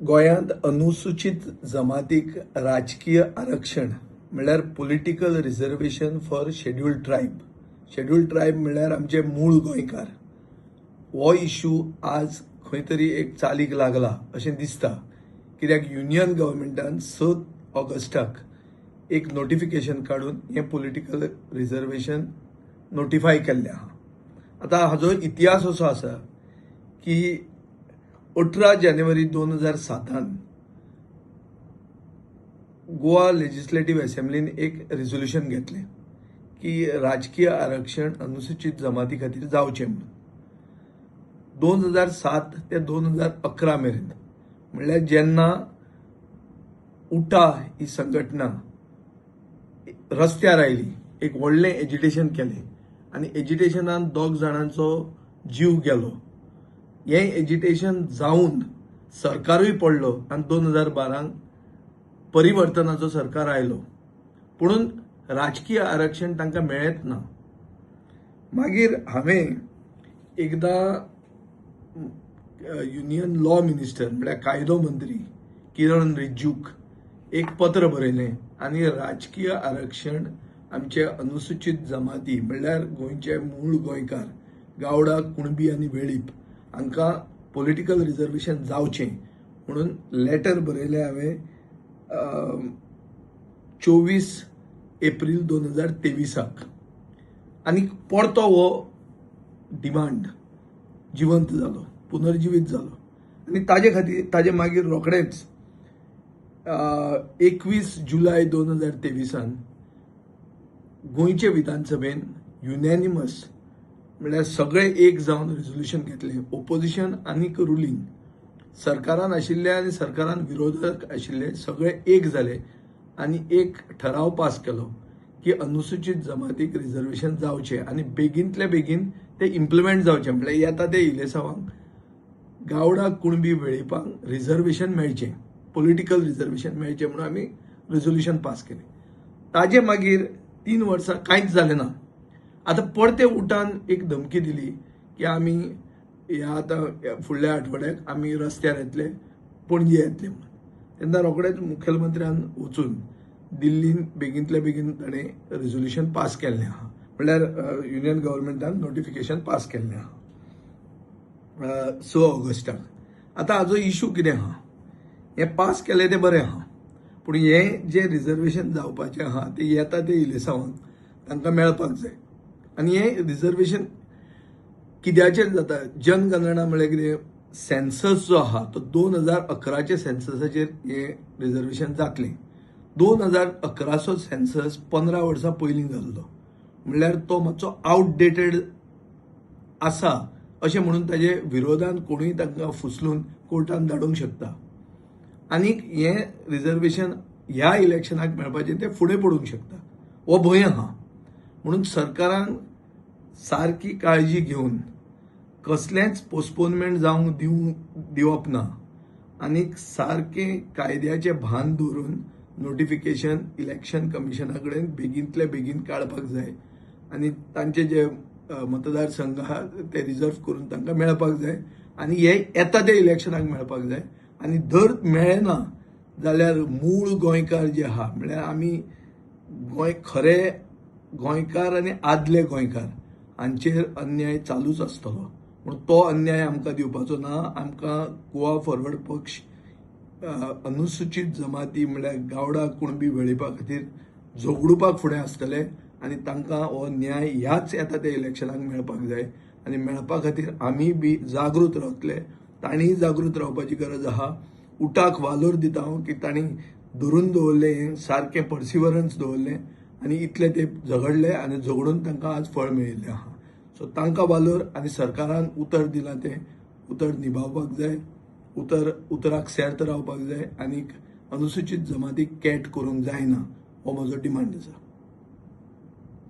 गोंयांत अनुसूचित जमातीक राजकीय आरक्षण म्हणल्यार political reservation for scheduled tribe. Scheduled tribe म्हणल्यार आमचे मूळ गोंयकार. हो इश्यू आज खंय तरी एक चालीक लागला अशें दिसता, कित्याक युनियन गव्हर्मेंटान 7 ऑगस्टाक एक नोटिफिकेशन काडून हें पॉलिटिकल रिजर्वेशन नोटिफाय केल्लें आहा. आतां हाजो इतिहास असो आसा की 18 जानेवारी 2007 गोवा लेजिस्लेटिव्ह असेंब्लीन एक रिझोल्युशन घेतलें की राजकीय आरक्षण अनुसूचित जमाती खातीर जावचें म्हणून. 2007 ते 2011 मेरेन म्हणल्यार जेन्ना उठा ही संघटना रस्त्यार आयली, एक व्हडलें एजिटेशन केलें आनी एजिटेशनान 2 जाणांचो जीव गेलो. हें एजिटेशन जावन सरकारूय पडलो आनी 2012 परिवर्तनाचो सरकार आयलो, पुणून राजकीय आरक्षण तांकां मेळत ना. मागीर हांवें एकदां युनियन लॉ मिनिस्टर म्हळ्यार कायदो मंत्री किरण रिज्जूक एक पत्र बरयलें आनी राजकीय आरक्षण आमचे अनुसूचित जमाती म्हणल्यार गोंयचे मूळ गोंयकार गावडा, कुणबी आनी वेळीप हांकां पॉलिटिकल रिजर्वेशन जावचें म्हणून लेटर बरयलें हांवें 24 एप्रील 2023 आनी परतो हो डिमांड जिवंत जालो, पुनर्जिवीत जालो आनी ताजे मागीर रोखडेंच 21 जुलय 2023 गोंयचे विधानसभेन युनॅनिमस म्हणल्यार सगळे एक जावन रिझोल्युशन घेतलें. ओपोजिशन आनीक रुलींग, सरकारान आशिल्ले आनी सरकारान विरोधक आशिल्ले सगळे एक जाले आनी एक ठराव पास केलो की अनुसूचित जमातीक रिजर्वेशन जावचें आनी बेगींतल्या बेगीन ते इम्प्लिमेंट जावचें. म्हणल्यार येता ते इलेसांवांक गावडा, कुणबी, वेळीपांक रिजर्वेशन मेळचें, पॉलिटिकल रिजर्वेशन मेळचें म्हणून आमी रिझोल्युशन पास केलें. ताजे मागीर 3 वर्सां कांयच जालें ना. आतां परते उठान एक धमकी दिली की आमी ह्या आतां फुडल्या आठवड्याक आमी रस्त्यार येतले, पणजे येतले म्हणून. तेन्ना रोखडेच मुखेलमंत्र्यान वचून दिल्लीन बेगींतल्या बेगीन ताणें रिझोल्युशन पास केल्लें आहा, म्हणल्यार युनियन गव्हर्मेंटान नोटिफिकेशन पास केल्लें आहा 6 ऑगस्टाक. आतां हाजो इश्यू कितें आहा, हें पास केलें तें बरें आहा, पूण हें जें रिजर्वेशन जावपाचें आहा तें येता ते इलेसांवांक तांकां मेळपाक जाय. आनी हें रिजर्वेशन कित्याचेर जाता, जनगणना म्हळ्यार कितें, सेन्सस जो आहा तो 2011च्या सेन्ससाचेर हें रिजर्वेशन जातलें. 2011चो सेन्सस 15 वर्सां पयलीं जाल्लो, म्हणल्यार तो मातसो आउटडेटेड आसा अशें म्हणून ताजे विरोधान कोणूय तांकां फुसलून कोर्टान धाडूंक शकता. आनीक हें रिजर्वेशन ह्या इलेक्शनाक मेळपाचें तें फुडें पडूंक शकता, हो भंय आहा. म्हणून सरकारान सारकी काळजी घेवन कसलेंच पोस्टपोनमेंट जावंक दिवप ना आनीक सारकें कायद्याचें भान दवरून नोटिफिकेशन इलेक्शन कमिशना कडेन बेगींतल्या बेगीन काडपाक जाय आनी तांचे जे मतदारसंघ आहा ते रिजर्व करून तांकां मेळपाक जाय आनी हे येता ते इलेक्शनाक मेळपाक जाय. आनी धर मेळना जाल्यार मूळ गोंयकार जे आहा, म्हळ्यार आमी खरे गोंयकार आनी आदले गोंयकार हांचेर अन्याय चालूच आसतलो, पूण तो अन्याय आमकां दिवपाचो ना. आमकां गोवा फॉरवर्ड पक्ष अनुसूचित जमाती म्हळ्यार गावडा, कुणबी, वेळीपा खातीर झगडूपाक फुडें आसतले आनी तांकां हो न्याय ह्याच येता त्या इलेक्शनाक मेळपाक जाय आनी मेळपा खातीर आमी बी जागृत रावतले. तांणीय जागृत रावपाची गरज आहा. उठाक वालोर दिता हांव की तांणी धरून दवरलें, सारकें पर्सिवरन्स दवरलें आनी इतले ते झगडले आनी झगडून तांकां आज फळ मेळिल्लें आहा. सो तांकां वालोर आनी सरकारान उतर दिलां तें उतर निभावपाक जाय, उतराक सेर्त रावपाक जाय आनीक अनुसूचित जमातीक कॅट करूंक जायना, हो म्हजो डिमांड आसा.